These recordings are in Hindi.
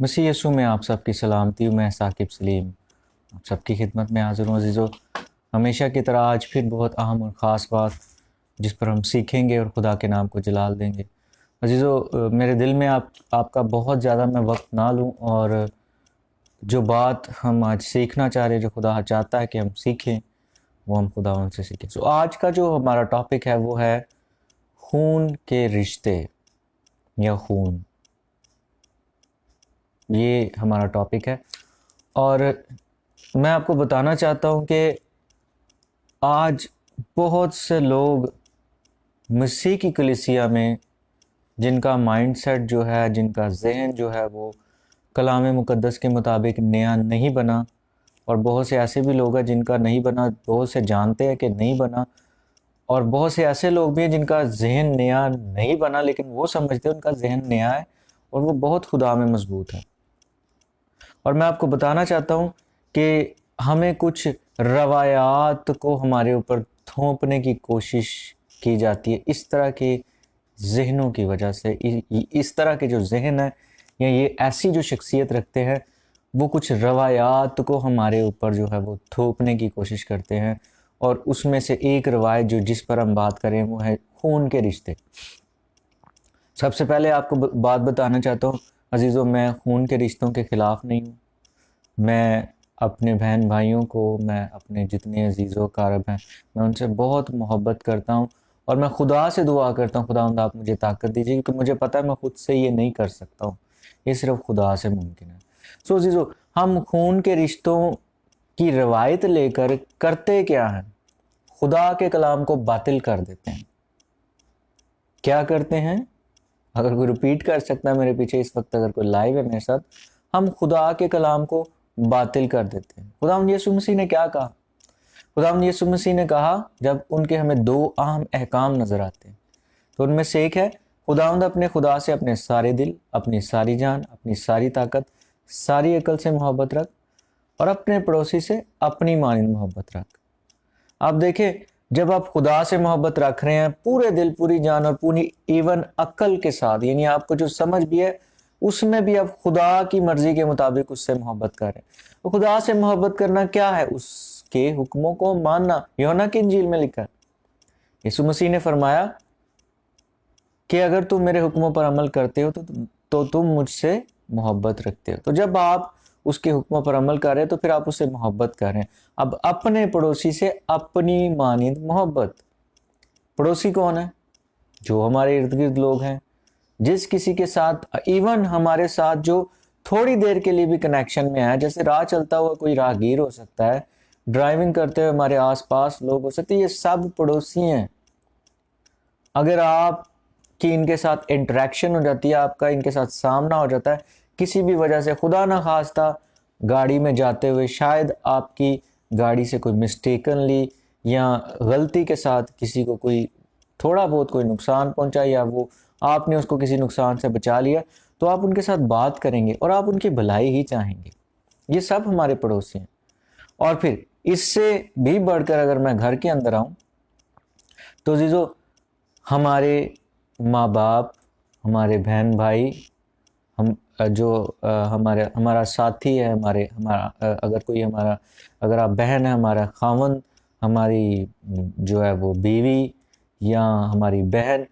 मसीह यीशु में आप सबकी सलामती हूँ। मैं साकिब सलीम आप सबकी खिदमत में हाज़िर हूँ अज़ीज़ो। हमेशा की तरह आज फिर बहुत अहम और ख़ास बात जिस पर हम सीखेंगे और खुदा के नाम को जलाल देंगे। अज़ीज़ो, मेरे दिल में आपका बहुत ज़्यादा मैं वक्त ना लूँ और जो बात हम आज सीखना चाह रहे हैं, जो खुदा चाहता है कि हम सीखें, वो हम खुदा उनसे सीखें। सो आज का जो हमारा टॉपिक है वो है खून के रिश्ते या खून। ये हमारा टॉपिक है और मैं आपको बताना चाहता हूँ कि आज बहुत से लोग मसीह की कलीसिया में जिनका माइंडसेट जो है, जिनका जहन जो है वो कलाम मुक़द्दस के मुताबिक नया नहीं बना, और बहुत से ऐसे भी लोग हैं जिनका नहीं बना, बहुत से जानते हैं कि नहीं बना, और बहुत से ऐसे लोग भी हैं जिनका जहन नया नहीं बना लेकिन वो समझते हैं उनका जहन नया है और वो बहुत खुदा में मजबूत है। और मैं आपको बताना चाहता हूँ कि हमें कुछ रवायात को हमारे ऊपर थोपने की कोशिश की जाती है इस तरह के जहनों की वजह से। इस तरह के जो जहन है या ये ऐसी जो शख्सियत रखते हैं, वो कुछ रवायात को हमारे ऊपर जो है वो थोपने की कोशिश करते हैं। और उसमें से एक रवायत जिस पर हम बात करें वो है खून के रिश्ते। सबसे पहले आपको बात बताना चाहता हूँ अजीज़ों, मैं खून के रिश्तों के ख़िलाफ़ नहीं हूँ। मैं अपने बहन भाइयों को, मैं अपने जितने अजीज़ व क़ारब हैं, मैं उनसे बहुत मोहब्बत करता हूँ और मैं खुदा से दुआ करता हूँ, खुदावंद आप मुझे ताकत दीजिए, क्योंकि मुझे पता है मैं खुद से ये नहीं कर सकता हूँ, ये सिर्फ़ खुदा से मुमकिन है। सो अजीज़ों, हम खून के रिश्तों की रवायत लेकर करते क्या हैं? खुदा के कलाम को बातिल कर देते हैं। क्या करते हैं? अगर कोई रिपीट कर सकता है मेरे पीछे इस वक्त, अगर कोई लाइव है मेरे साथ, हम खुदा के कलाम को बातिल कर देते हैं। खुदावंद यीशु मसीह ने क्या कहा? खुदावंद यीशु मसीह ने कहा, जब उनके हमें दो अहम अहकाम नजर आते हैं, तो उनमें से एक है खुदावंद अपने खुदा से अपने सारे दिल, अपनी सारी जान, अपनी सारी ताकत, सारी अकल से मोहब्बत रख, और अपने पड़ोसी से अपनी मानिंद मोहब्बत रख। आप देखें, जब आप खुदा से मोहब्बत रख रहे हैं पूरे दिल, पूरी जान और पूरी इवन अक्ल के साथ, यानी आपको जो समझ भी है उसमें भी आप खुदा की मर्जी के मुताबिक उससे मोहब्बत कर रहे हैं। तो खुदा से मोहब्बत करना क्या है? उसके हुक्मों को मानना। यूहन्ना की इंजील में लिखा है, यीशु मसीह ने फरमाया कि अगर तुम मेरे हुक्मों पर अमल करते हो तो तुम मुझसे मोहब्बत रखते हो। तो जब आप उसके हुक्मों पर अमल कर रहे हैं तो फिर आप उससे मोहब्बत कर रहे हैं। अब अपने पड़ोसी से अपनी मानिंद मोहब्बत। पड़ोसी कौन है? जो हमारे इर्द गिर्द लोग हैं, जिस किसी के साथ इवन हमारे साथ जो थोड़ी देर के लिए भी कनेक्शन में है, जैसे राह चलता हुआ कोई राहगीर हो सकता है, ड्राइविंग करते हुए हमारे आसपास लोग हो सकते हैं, ये सब पड़ोसी हैं। अगर आप कि इनके साथ इंटरेक्शन हो जाती है, आपका इनके साथ सामना हो जाता है किसी भी वजह से, खुदा ना खास्ता गाड़ी में जाते हुए शायद आपकी गाड़ी से कोई मिस्टेकनली या गलती के साथ किसी को कोई थोड़ा बहुत कोई नुकसान पहुंचा, या वो आपने उसको किसी नुकसान से बचा लिया, तो आप उनके साथ बात करेंगे और आप उनकी भलाई ही चाहेंगे। ये सब हमारे पड़ोसी हैं। और फिर इससे भी बढ़कर अगर मैं घर के अंदर आऊँ तो जीजो, हमारे माँ बाप, हमारे बहन भाई, हम जो हमारा साथी है, अगर कोई हमारा, अगर आप बहन है, हमारा खावंद, हमारी जो है वो बीवी या हमारी बहन,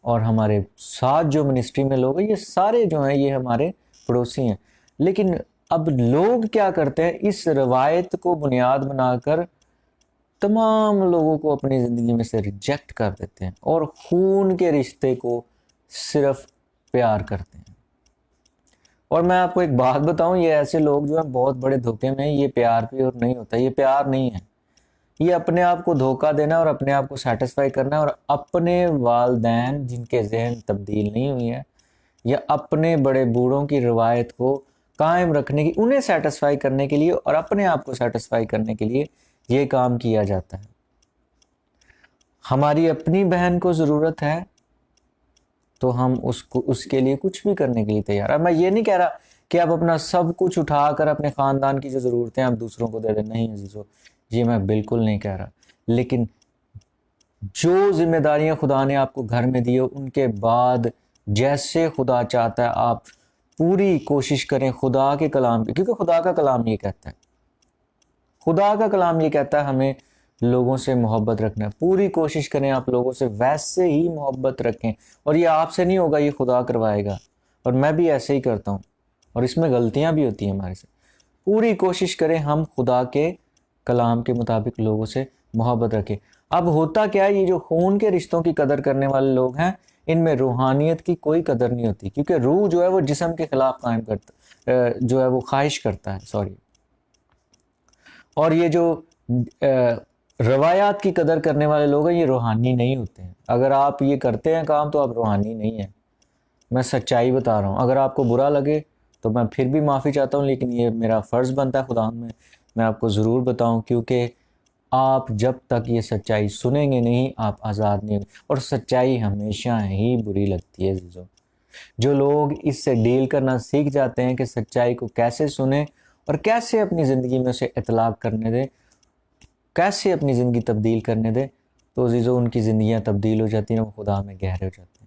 और हमारे साथ जो मिनिस्ट्री में लोग हैं, ये सारे जो हैं ये हमारे पड़ोसी हैं। लेकिन अब लोग क्या करते हैं, इस रवायत को बुनियाद बनाकर तमाम लोगों को अपनी ज़िंदगी में से रिजेक्ट कर देते हैं और खून के रिश्ते को सिर्फ प्यार करते हैं। और मैं आपको एक बात बताऊं, ये ऐसे लोग जो हैं बहुत बड़े धोखे में, ये प्यार भी और नहीं होता, ये प्यार नहीं है, ये अपने आप को धोखा देना और अपने आप को सेटिस्फाई करना है, और अपने वालदैन जिनके जहन तब्दील नहीं हुई है, या अपने बड़े बूढ़ों की रवायत को कायम रखने की, उन्हें सेटिस्फाई करने के लिए और अपने आप को सेटिस्फाई करने के लिए ये काम किया जाता है। हमारी अपनी बहन को ज़रूरत है तो हम उसके लिए कुछ भी करने के लिए तैयार है। मैं ये नहीं कह रहा कि आप अपना सब कुछ उठाकर अपने ख़ानदान की जो ज़रूरतें आप दूसरों को दे दें, नहीं अजीज़ों, ये मैं बिल्कुल नहीं कह रहा। लेकिन जो जिम्मेदारियां खुदा ने आपको घर में दी हो, उनके बाद जैसे खुदा चाहता है आप पूरी कोशिश करें खुदा के कलाम की, क्योंकि खुदा का कलाम ये कहता है, खुदा का कलाम ये कहता है हमें लोगों से मोहब्बत रखना है। पूरी कोशिश करें आप लोगों से वैसे ही मोहब्बत रखें, और ये आपसे नहीं होगा, ये खुदा करवाएगा। और मैं भी ऐसे ही करता हूँ, और इसमें गलतियाँ भी होती हैं हमारे से। पूरी कोशिश करें हम खुदा के कलाम के मुताबिक लोगों से मोहब्बत रखें। अब होता क्या है, ये जो खून के रिश्तों की कदर करने वाले लोग हैं, इनमें रूहानियत की कोई कदर नहीं होती, क्योंकि रूह जो है वो जिस्म के खिलाफ कायम करता, जो है वो ख्वाहिश करता है, सॉरी। और ये जो रवायात की कदर करने वाले लोग हैं, ये रूहानी नहीं होते हैं। अगर आप ये करते हैं काम तो आप रूहानी नहीं हैं। मैं सच्चाई बता रहा हूँ। अगर आपको बुरा लगे तो मैं फिर भी माफ़ी चाहता हूँ, लेकिन ये मेरा फ़र्ज़ बनता है खुदा में मैं आपको ज़रूर बताऊँ, क्योंकि आप जब तक ये सच्चाई सुनेंगे नहीं, आप आज़ाद नहीं होंगे। और सच्चाई हमेशा ही बुरी लगती है अज़ीज़ों। जो लोग इससे डील करना सीख जाते हैं कि सच्चाई को कैसे सुने और कैसे अपनी ज़िंदगी में उसे इतलाक़ करने दें, कैसे अपनी ज़िंदगी तब्दील करने दें, तो अज़ीज़ों उनकी ज़िंदगियाँ तब्दील हो जाती हैं, वो खुदा में गहरे हो जाते हैं।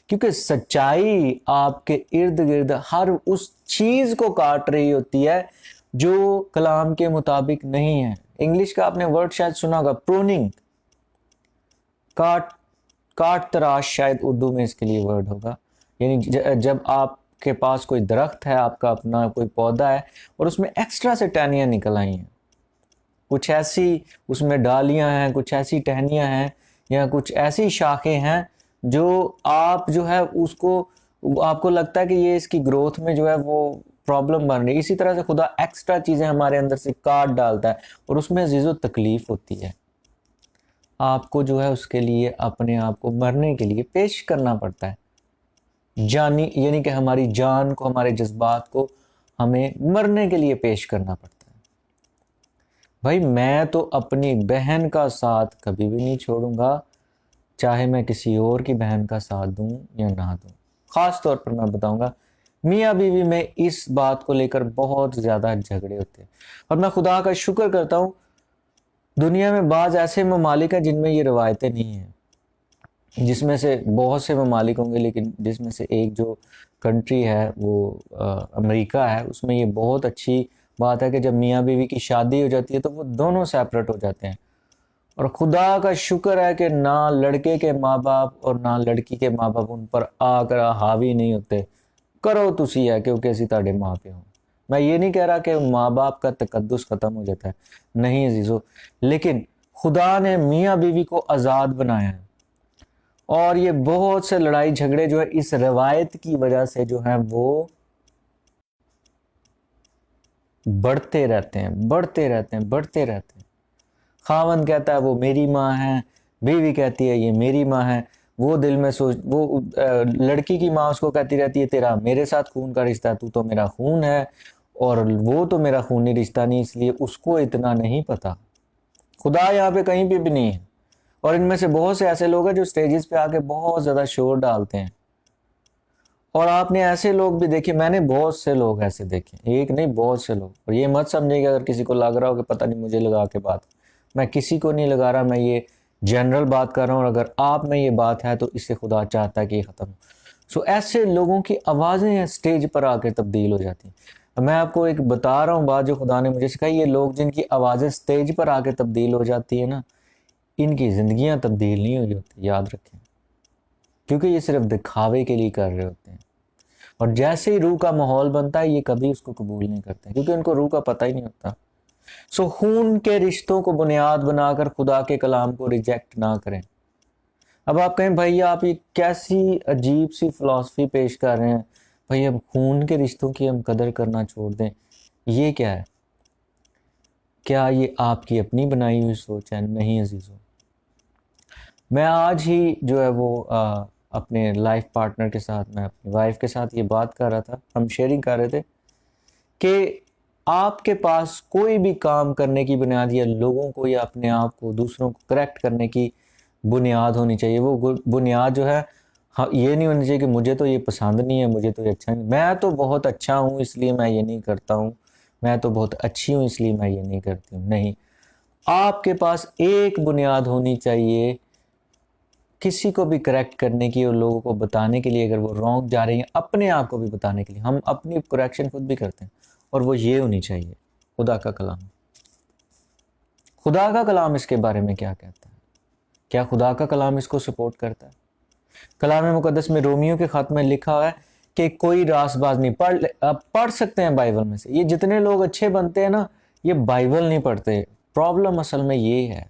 क्योंकि सच्चाई आपके इर्द गिर्द हर उस चीज़ को काट रही होती है जो कलाम के मुताबिक नहीं है। इंग्लिश का आपने वर्ड शायद सुना होगा, प्रूनिंग, काट तराश, शायद उर्दू में इसके लिए वर्ड होगा। यानी जब आपके पास कोई दरख्त है, आपका अपना कोई पौधा है, और उसमें एक्स्ट्रा से टहनियाँ निकल आई हैं, कुछ ऐसी उसमें डालियाँ हैं, कुछ ऐसी टहनियाँ हैं, या कुछ ऐसी शाखें हैं जो आप जो है उसको, आपको लगता है कि ये इसकी ग्रोथ में जो है वो प्रॉब्लम बन रही है। इसी तरह से खुदा एक्स्ट्रा चीज़ें हमारे अंदर से काट डालता है, और उसमें अज़ीज़ों तकलीफ़ होती है। आपको जो है उसके लिए अपने आप को मरने के लिए पेश करना पड़ता है। जानी यानी कि हमारी जान को, हमारे जज्बात को हमें मरने के लिए पेश करना पड़ता है। भाई मैं तो अपनी बहन का साथ कभी भी नहीं छोड़ूंगा, चाहे मैं किसी और की बहन का साथ दूं या ना दूं। ख़ास तौर पर मैं बताऊंगा, मियाँ बीवी में इस बात को लेकर बहुत ज़्यादा झगड़े होते हैं। और मैं खुदा का शुक्र करता हूँ, दुनिया में बाज़ ऐसे ममालिक हैं जिनमें ये रवायतें नहीं हैं, जिसमें से बहुत से ममालिक होंगे, लेकिन जिसमें से एक जो कंट्री है वो अमेरिका है, उसमें ये बहुत अच्छी बात है कि जब मियाँ बीवी की शादी हो जाती है तो वो दोनों सेपरेट हो जाते हैं। और खुदा का शुक्र है कि ना लड़के के माँ बाप और ना लड़की के माँ बाप उन पर आकर हावी नहीं होते, करो तुसी है क्योंकि असी ताड़े माँ पे हो। मैं ये नहीं कह रहा कि माँ बाप का तकद्दुस ख़त्म हो जाता है, नहीं अजीज़ों, लेकिन खुदा ने मियाँ बीवी को आज़ाद बनाया है। और ये बहुत से लड़ाई झगड़े जो है इस रवायत की वजह से जो है वो बढ़ते रहते हैं, बढ़ते रहते हैं, बढ़ते रहते हैं। खावंद कहता है वो मेरी माँ है, बीवी कहती है ये मेरी माँ है, वो दिल में सोच, वो लड़की की माँ उसको कहती रहती है तेरा मेरे साथ खून का रिश्ता है, तू तो मेरा खून है, और वो तो मेरा खूनी रिश्ता नहीं, इसलिए उसको इतना नहीं पता। खुदा यहाँ पे कहीं पे भी नहीं है। और इनमें से बहुत से ऐसे लोग हैं जो स्टेजेस पे आके बहुत ज़्यादा शोर डालते हैं। और आपने ऐसे लोग भी देखे, मैंने बहुत से लोग ऐसे देखे, एक नहीं बहुत से लोग। और ये मत समझिएगा अगर किसी को लग रहा हो कि पता नहीं मुझे लगा के बात, मैं किसी को नहीं लगा रहा, मैं ये जनरल बात कर रहा हूँ। और अगर आप में ये बात है तो इससे खुदा चाहता है कि ये ख़त्म हो। सो ऐसे लोगों की आवाज़ें स्टेज पर आकर तब्दील हो जाती हैं। मैं आपको एक बता रहा हूँ बात जो खुदा ने मुझे सिखाई, ये लोग जिनकी आवाज़ें स्टेज पर आकर तब्दील हो जाती है ना, इनकी ज़िंदगियाँ तब्दील नहीं हुई होती, याद रखें, क्योंकि ये सिर्फ दिखावे के लिए कर रहे होते हैं। और जैसे ही रूह का माहौल बनता है ये कभी उसको कबूल नहीं करते, क्योंकि उनको रूह का पता ही नहीं होता। सो खून के रिश्तों को बुनियाद बनाकर खुदा के कलाम को रिजेक्ट ना करें। अब आप कहें भाई आप ये कैसी अजीब सी फ़िलासफ़ी पेश कर रहे हैं, भाई अब खून के रिश्तों की हम कदर करना छोड़ दें, ये क्या है? क्या ये आपकी अपनी बनाई हुई सोच है? नहीं अजीज़ों, मैं आज ही जो है वो अपने लाइफ पार्टनर के साथ, मैं अपनी वाइफ के साथ ये बात कर रहा था, हम शेयरिंग कर रहे थे कि आपके पास कोई भी काम करने की बुनियाद या लोगों को या अपने आप को दूसरों को करेक्ट करने की बुनियाद होनी चाहिए। वो बुनियाद जो है, हाँ, ये नहीं होनी चाहिए कि मुझे तो ये पसंद नहीं है, मुझे तो ये अच्छा नहीं, मैं तो बहुत अच्छा हूँ इसलिए मैं ये नहीं करता हूँ, मैं तो बहुत अच्छी हूँ इसलिए मैं ये नहीं करती हूँ। नहीं, आपके पास एक बुनियाद होनी चाहिए किसी को भी करेक्ट करने की और लोगों को बताने के लिए, अगर वो रॉन्ग जा रही हैं, अपने आप को भी बताने के लिए हम अपनी करेक्शन खुद भी करते हैं, और वो ये होनी चाहिए खुदा का कलाम। खुदा का कलाम इसके बारे में क्या कहता है? क्या खुदा का कलाम इसको सपोर्ट करता है? कलाम मुकद्दस में रोमियो के खत में लिखा हुआ है कि कोई रासबाज नहीं। आप पढ़ सकते हैं बाइबल में से। ये जितने लोग अच्छे बनते हैं ना, ये बाइबल नहीं पढ़ते। प्रॉब्लम असल में ये है,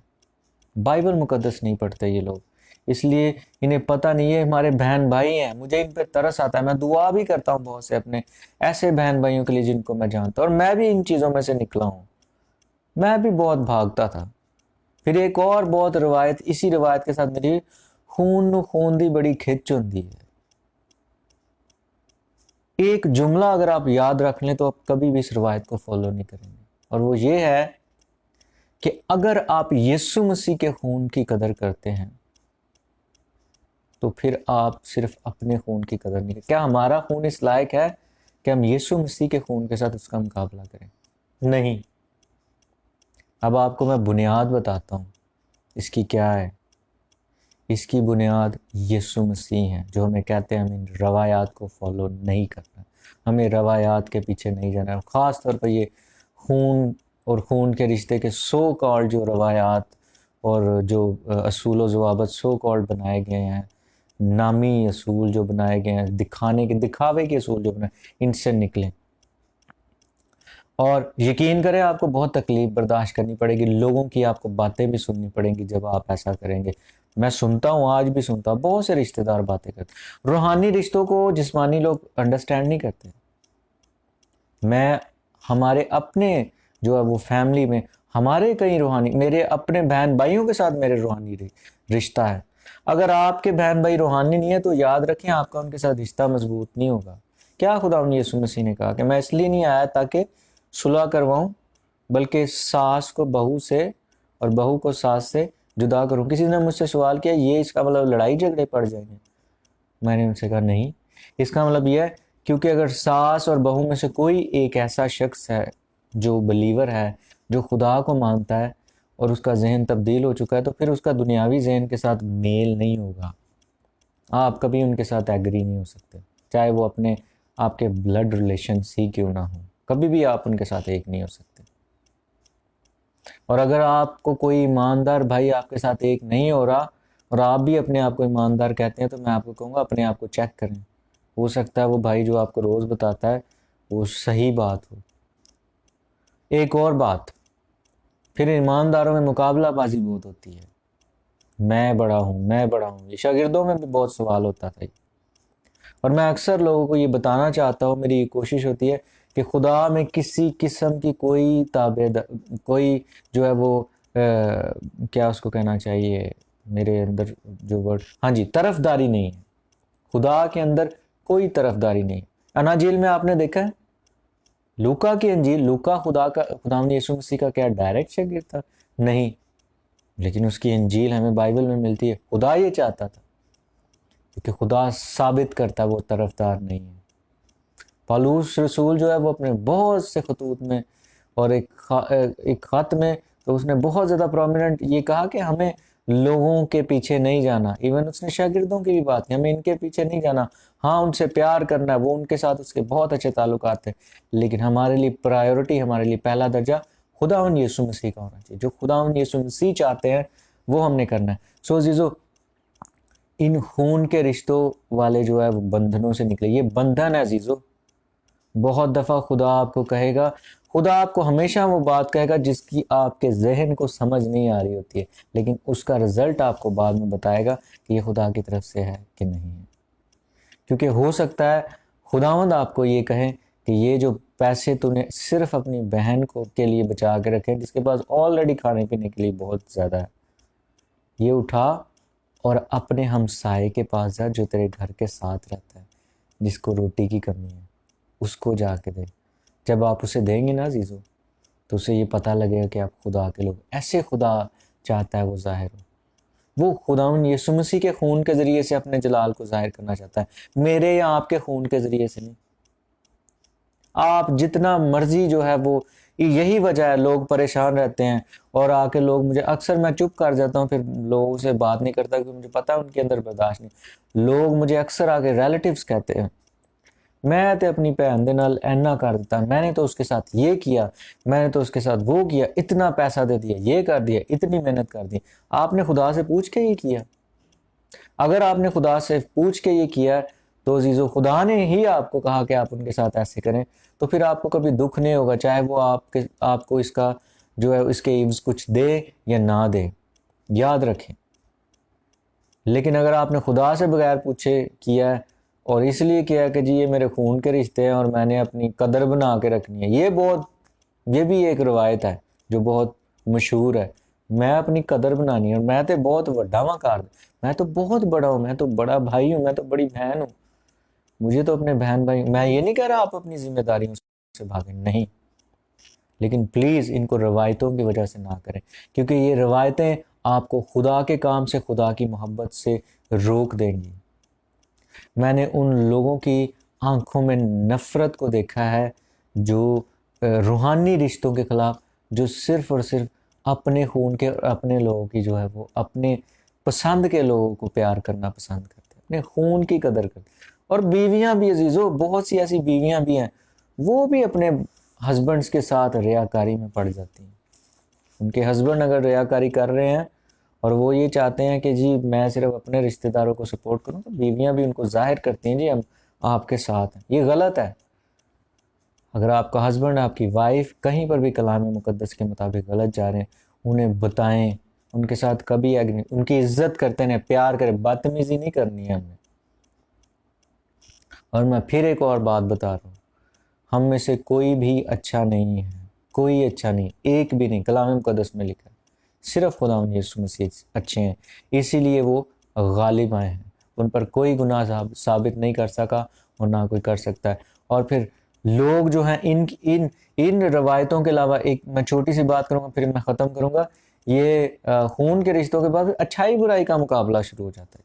बाइबल मुकद्दस नहीं पढ़ते ये लोग, इसलिए इन्हें पता नहीं है। हमारे बहन भाई हैं, मुझे इन पे तरस आता है। मैं दुआ भी करता हूँ बहुत से अपने ऐसे बहन भाइयों के लिए जिनको मैं जानता हूँ, और मैं भी इन चीज़ों में से निकला हूँ। मैं भी बहुत भागता था। फिर एक और बहुत रवायत, इसी रवायत के साथ मेरी खून खून दी बड़ी खिंच होती है। एक जुमला अगर आप याद रख लें तो आप कभी भी इस रवायत को फॉलो नहीं करेंगे, और वो ये है कि अगर आप यीशु मसीह के खून की कदर करते हैं तो फिर आप सिर्फ अपने खून की कदर नहीं करते। क्या हमारा खून इस लायक है कि हम यीशु मसीह के खून के साथ उसका मुकाबला करें? नहीं। अब आपको मैं बुनियाद बताता हूँ इसकी क्या है। इसकी बुनियाद यीशु मसीह है, जो हमें कहते हैं हमें रवायात को फॉलो नहीं करना, हमें रवायात के पीछे नहीं जाना। ख़ास तौर पर ये खून और खून के रिश्ते के सो कॉल्ड जो रवायात और जो असूल व ज़वाबत सो कॉल्ड बनाए गए हैं, नामी असूल जो बनाए गए हैं, दिखावे के असूल जो बनाए, इनसे निकलें। और यकीन करें आपको बहुत तकलीफ बर्दाश्त करनी पड़ेगी, लोगों की आपको बातें भी सुननी पड़ेंगी जब आप ऐसा करेंगे। मैं सुनता हूँ, आज भी सुनता हूँ, बहुत से रिश्तेदार बातें करते। रूहानी रिश्तों को जिस्मानी लोग अंडरस्टैंड नहीं करते। मैं हमारे अपने जो है वो फैमिली में हमारे कई रूहानी, मेरे अपने बहन भाइयों के साथ मेरे रूहानी रिश्ता है। अगर आपके बहन भाई रूहानी नहीं है तो याद रखें आपका उनके साथ रिश्ता मजबूत नहीं होगा। क्या खुदा यीशु मसीह ने कहा कि मैं इसलिए नहीं आया ताकि सुलह करवाऊं, बल्कि सास को बहू से और बहू को सास से जुदा करूं। किसी ने मुझसे सवाल किया, ये इसका मतलब लड़ाई झगड़े पड़ जाएंगे? मैंने उनसे कहा नहीं, इसका मतलब यह है क्योंकि अगर सास और बहू में से कोई एक ऐसा शख्स है जो बलीवर है, जो खुदा को मानता है और उसका जहन तब्दील हो चुका है, तो फिर उसका दुनियावी जहन के साथ मेल नहीं होगा। आप कभी उनके साथ एग्री नहीं हो सकते, चाहे वो अपने आपके ब्लड रिलेशंस ही क्यों ना हो, कभी भी आप उनके साथ एक नहीं हो सकते। और अगर आपको कोई ईमानदार भाई आपके साथ एक नहीं हो रहा और आप भी अपने आप को ईमानदार कहते हैं, तो मैं आपको कहूँगा अपने आप को चेक करें। हो सकता है वो भाई जो आपको रोज़ बताता है वो सही बात हो। एक और बात, फिर ईमानदारों में मुकाबलाबाजी बहुत होती है। मैं बड़ा हूँ, ये शागिर्दों में भी बहुत सवाल होता था। और मैं अक्सर लोगों को ये बताना चाहता हूँ, मेरी कोशिश होती है कि खुदा में किसी किस्म की कोई जो है वो क्या उसको कहना चाहिए, मेरे अंदर जो वर्ड, हाँ जी, तरफदारी नहीं है। खुदा के अंदर कोई तरफदारी नहीं। अनाजील में आपने देखा है, लूका की अंजील, लूका खुदा यीशु मसीह का क्या डायरेक्ट शागिर्द था? नहीं, लेकिन उसकी अंजील हमें बाइबल में मिलती है। खुदा ये चाहता था, क्योंकि खुदा साबित करता वो तरफदार नहीं है। पौलुस रसूल जो है वो अपने बहुत से खतूत में और एक खत में तो उसने बहुत ज़्यादा प्रोमिनेंट ये कहा कि हमें लोगों के पीछे नहीं जाना। इवन उसने शागिर्दों की भी बात की, हमें इनके पीछे नहीं जाना। हाँ, उनसे प्यार करना है, वो उनके साथ उसके बहुत अच्छे ताल्लुकात हैं, लेकिन हमारे लिए प्रायोरिटी, हमारे लिए पहला दर्जा खुदावंद यीशु मसीह का होना चाहिए। जो खुदावंद यीशु मसीह चाहते हैं वो हमने करना है। सो अजीजों, इन खून के रिश्तों वाले जो है वो बंधनों से निकले। ये बंधन है अजीजों। बहुत दफ़ा खुदा आपको कहेगा, खुदा आपको हमेशा वो बात कहेगा जिसकी आपके जहन को समझ नहीं आ रही होती है, लेकिन उसका रिजल्ट आपको बाद में बताएगा कि ये खुदा की तरफ से है कि नहीं है। क्योंकि हो सकता है खुदावंद आपको ये कहे कि ये जो पैसे तूने सिर्फ अपनी बहन को के लिए बचा के रखे, जिसके पास ऑलरेडी खाने पीने के लिए बहुत ज़्यादा है, ये उठा और अपने हमसाये के पास जा जो तेरे घर के साथ रहता है, जिसको रोटी की कमी है, उसको जाके दे। जब आप उसे देंगे ना अजीज़ों, तो उसे ये पता लगेगा कि आप खुदा के लोग। ऐसे खुदा चाहता है वो ज़ाहिर हो। वो खुदावंद यीशु मसीह के खून के ज़रिए से अपने जलाल को ज़ाहिर करना चाहता है, मेरे या आपके खून के ज़रिए से नहीं। आप जितना मर्जी जो है वो यही वजह है लोग परेशान रहते हैं और आके लोग मुझे, अक्सर मैं चुप कर जाता हूँ, फिर लोगों से बात नहीं करता क्योंकि मुझे पता है उनके अंदर बर्दाश्त नहीं। लोग मुझे अक्सर आके रिलेटिव्स कहते हैं, मैं तो अपनी भैन दे नाल ऐना कर दिता, मैंने तो उसके साथ ये किया, मैंने तो उसके साथ वो किया, इतना पैसा दे दिया, ये कर दिया, इतनी मेहनत कर दी। आपने खुदा से पूछ के ये किया? अगर आपने खुदा से पूछ के ये किया तो अजीज़ो, खुदा ने ही आपको कहा कि आप उनके साथ ऐसे करें, तो फिर आपको कभी दुख नहीं होगा, चाहे वो आपको इसका जो है इसके इव्ज़ कुछ दे या ना दे, याद रखें। लेकिन अगर आपने खुदा से बगैर पूछे किया है और इसलिए किया है कि जी ये मेरे खून के रिश्ते हैं और मैंने अपनी कदर बना के रखनी है, ये भी एक रवायत है जो बहुत मशहूर है। मैं अपनी कदर बनानी है और मैं तो बहुत वड्डा वां कर, मैं तो बहुत बड़ा हूँ, मैं तो बड़ा भाई हूँ, मैं तो बड़ी बहन हूँ, मुझे तो अपने बहन भाई, मैं ये नहीं कह रहा आप अपनी जिम्मेदारियों से भागें, नहीं, लेकिन प्लीज़ इनको रवायतों की वजह से ना करें, क्योंकि ये रवायतें आपको खुदा के काम से, खुदा की मोहब्बत से रोक देंगी। मैंने उन लोगों की आंखों में नफ़रत को देखा है जो रूहानी रिश्तों के ख़िलाफ़, जो सिर्फ़ और सिर्फ अपने खून के और अपने लोगों की जो है वो अपने पसंद के लोगों को प्यार करना पसंद करते हैं, अपने खून की कदर करते हैं। और बीवियां भी अजीज़ों, बहुत सी ऐसी बीवियां भी हैं, वो भी अपने हस्बैंड्स के साथ रियाकारी में पड़ जाती हैं। उनके हस्बैंड अगर रियाकारी कर रहे हैं और वो ये चाहते हैं कि जी मैं सिर्फ अपने रिश्तेदारों को सपोर्ट करूं, तो बीवियां भी उनको जाहिर करती हैं जी हम आपके साथ हैं। ये गलत है। अगर आपका हस्बैंड, आपकी वाइफ कहीं पर भी कलाम मुकद्दस के मुताबिक गलत जा रहे हैं, उन्हें बताएं, उनके साथ कभी एग्री, उनकी इज्जत करते हैं, प्यार करें, बदतमीजी नहीं करनी है हमें। और मैं फिर एक और बात बता रहा हूँ, हम में से कोई भी अच्छा नहीं है, कोई अच्छा नहीं, एक भी नहीं। कलाम मुकद्दस में लिखा है सिर्फ खुदा यीशु मसीह अच्छे हैं, इसीलिए वो गालिब आए हैं, उन पर कोई गुनाह साबित नहीं कर सका और ना कोई कर सकता है। और फिर लोग जो हैं इन इन इन रवायतों के अलावा, एक मैं छोटी सी बात करूँगा फिर मैं ख़त्म करूँगा, ये खून के रिश्तों के बाद अच्छाई बुराई का मुकाबला शुरू हो जाता है।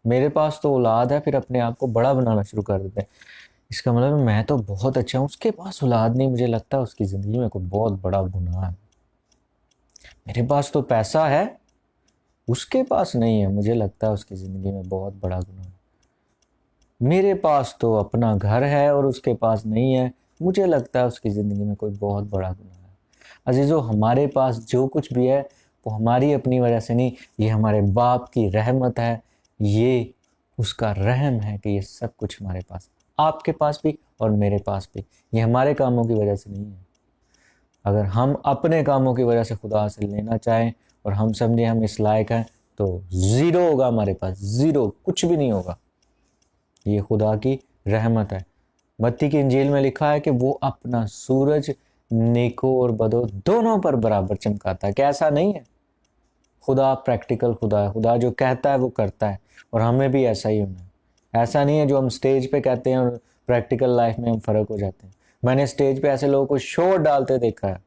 मेरे पास तो औलाद है, फिर अपने आप को बड़ा बनाना शुरू कर देते हैं। इसका मतलब मैं तो बहुत अच्छा हूँ, उसके पास औलाद नहीं, मुझे लगता है उसकी ज़िंदगी में कोई बहुत बड़ा गुनाह है। मेरे पास तो पैसा है, उसके पास नहीं है, मुझे लगता है उसकी ज़िंदगी में बहुत बड़ा गुनाह है। मेरे पास तो अपना घर है और उसके पास नहीं है, मुझे लगता है उसकी ज़िंदगी में कोई बहुत बड़ा गुनाह है। अजीज़ों, हमारे पास जो कुछ भी है वो हमारी अपनी वजह से नहीं, ये हमारे बाप की रहमत है, ये उसका रहम है कि ये सब कुछ हमारे पास, आपके पास भी और मेरे पास भी। ये हमारे कामों की वजह से नहीं है। अगर हम अपने कामों की वजह से खुदा से लेना चाहें और हम समझें हम इस लायक हैं, तो ज़ीरो होगा हमारे पास, ज़ीरो, कुछ भी नहीं होगा। ये खुदा की रहमत है। मत्ती की इंजील में लिखा है कि वो अपना सूरज नेको और बदो दोनों पर बराबर चमकाता है। क्या ऐसा नहीं है? खुदा प्रैक्टिकल खुदा है, खुदा जो कहता है वो करता है, और हमें भी ऐसा ही होना है। ऐसा नहीं है जो हम स्टेज पे कहते हैं और प्रैक्टिकल लाइफ में हम फ़र्क हो जाते हैं। मैंने स्टेज पे ऐसे लोगों को शोर डालते देखा है,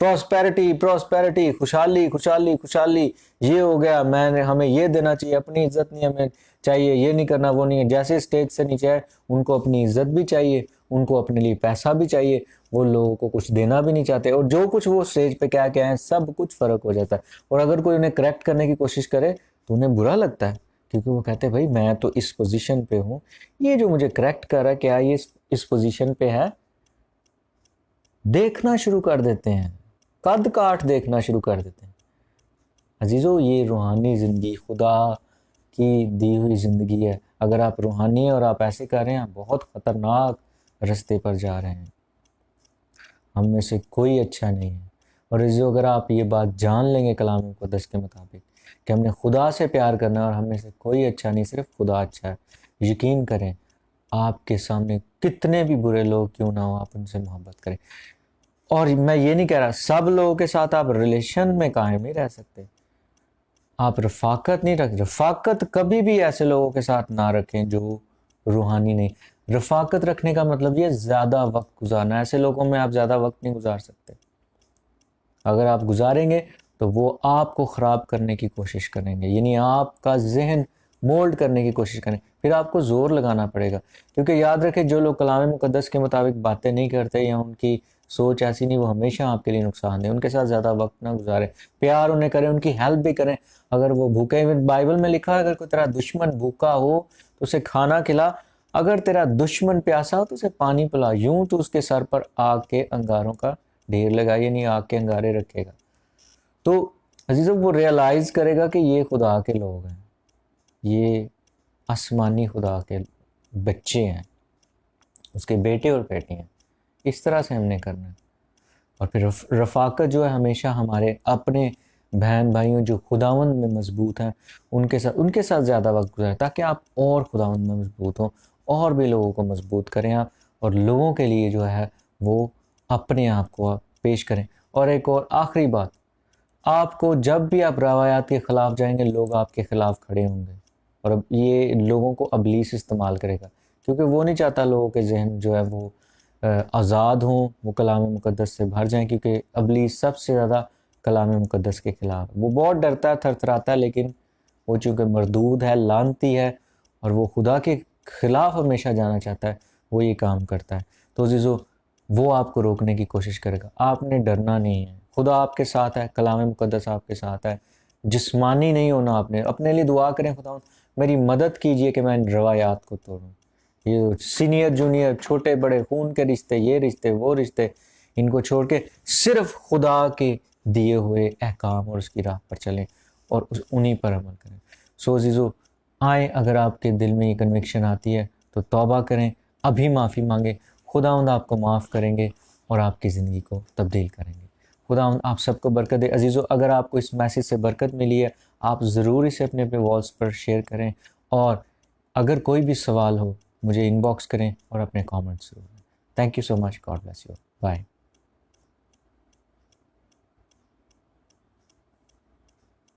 प्रॉस्पेरिटी प्रॉस्पेरिटी, खुशहाली खुशहाली खुशहाली, ये हो गया, मैंने हमें ये देना चाहिए, अपनी इज्जत नहीं हमें चाहिए, ये नहीं करना, वो नहीं है। जैसे स्टेज से नीचे है उनको अपनी इज्जत भी चाहिए, उनको अपने लिए पैसा भी चाहिए, वो लोगों को कुछ देना भी नहीं चाहते, और जो कुछ वो स्टेज पे क्या क्या है सब कुछ फ़र्क हो जाता है। और अगर कोई उन्हें करेक्ट करने की कोशिश करे तो उन्हें बुरा लगता है, क्योंकि वो कहते हैं भाई मैं तो इस पोजीशन पे हूँ, ये जो मुझे करेक्ट कर रहा है क्या ये इस पोजीशन पे है। देखना शुरू कर देते हैं, कद काठ देखना शुरू कर देते हैं। अजीज़ों, ये रूहानी ज़िंदगी खुदा की दी हुई ज़िंदगी है। अगर आप रूहानी हैं और आप ऐसे कर रहे हैं, बहुत ख़तरनाक रास्ते पर जा रहे हैं। हम में से कोई अच्छा नहीं है। और अजीज़ों, अगर आप ये बात जान लेंगे कलाम मुक़द्दस के मुताबिक कि हमने खुदा से प्यार करना है और हम में से कोई अच्छा नहीं, सिर्फ खुदा अच्छा है, यकीन करें आपके सामने कितने भी बुरे लोग क्यों ना हो, आप उनसे मोहब्बत करें। और मैं ये नहीं कह रहा सब लोगों के साथ आप रिलेशन में कायम नहीं रह सकते, आप रफ़ाकत नहीं रख, रफ़ाकत कभी भी ऐसे लोगों के साथ ना रखें जो रूहानी नहीं। रफ़ाकत रखने का मतलब ये ज़्यादा वक्त गुजारना, ऐसे लोगों में आप ज़्यादा वक्त नहीं गुजार सकते। अगर आप गुजारेंगे तो वो आपको ख़राब करने की कोशिश करेंगे, यानी आपका जहन मोल्ड करने की कोशिश करें, फिर आपको ज़ोर लगाना पड़ेगा। क्योंकि याद रखें, जो लोग कलाम मुक़द्दस के मुताबिक बातें नहीं करते या उनकी सोच ऐसी नहीं, वो हमेशा आपके लिए नुकसान है। उनके साथ ज़्यादा वक्त ना गुजारें, प्यार उन्हें करें, उनकी हेल्प भी करें। अगर वो भूखे, बाइबल में लिखा है, अगर कोई तेरा दुश्मन भूखा हो तो उसे खाना खिला, अगर तेरा दुश्मन प्यासा हो तो उसे पानी पिला, यूं तो उसके सर पर आग के अंगारों का ढेर लगाइए, नहीं आग के अंगारे रखेगा। तो अजीज़ों, वो रियलाइज़ करेगा कि ये खुदा के लोग हैं, ये आसमानी खुदा के बच्चे हैं, उसके बेटे और बेटी हैं। इस तरह से हमने करना है। और फिर रफ़ाकत जो है हमेशा हमारे अपने बहन भाइयों जो खुदावंद में मजबूत हैं उनके साथ ज़्यादा वक्त गुजारें, ताकि आप और खुदावंद में मजबूत हों, और भी लोगों को मजबूत करें आप, और लोगों के लिए जो है वो अपने आप को आप पेश करें। और एक और आखिरी बात, आपको जब भी आप रवायात के ख़िलाफ़ जाएंगे, लोग आपके ख़िलाफ़ खड़े होंगे, और अब ये लोगों को इब्लीस इस्तेमाल करेगा, क्योंकि वो नहीं चाहता लोगों के जहन जो है वो आज़ाद हों, वो कलाम मुक़द्दस से भर जाएं, क्योंकि इब्लीस सबसे ज़्यादा कलाम मुक़द्दस के ख़िलाफ़, वो बहुत डरता है, थरथराता है, लेकिन वो चूँकि मरदूद है, लानती है, और वो खुदा के ख़िलाफ़ हमेशा जाना चाहता है, वो ये काम करता है। तो अज़ीज़ों, वो आपको रोकने की कोशिश करेगा, आपने डरना नहीं है, खुदा आपके साथ है, कलाम मुक़द्दस आपके साथ है। जिस्मानी नहीं होना आपने, अपने लिए दुआ करें, खुदा मेरी मदद कीजिए कि मैं इन रवायात को तोड़ूँ। ये सीनियर जूनियर, छोटे बड़े, खून के रिश्ते, ये रिश्ते वो रिश्ते, इनको छोड़ के सिर्फ खुदा के दिए हुए अहकाम और उसकी राह पर चलें, और उन्हीं पर अमल करें। सो अज़ीज़ों, आए, अगर आपके दिल में ये कन्विक्शन आती है तो तौबा करें, अभी माफ़ी मांगे, खुदावंद आपको माफ़ करेंगे और आपकी ज़िंदगी को तब्दील करेंगे। खुदावंद आप सबको बरकत दे। अज़ीज़ों, अगर आपको इस मैसेज से बरकत मिली है, आप ज़रूर इसे अपने वॉल्स पर शेयर करें, और अगर कोई भी सवाल हो मुझे इनबॉक्स करें और अपने कमेंट्स ज़रूर दें। Thank you so much. God bless you. Bye.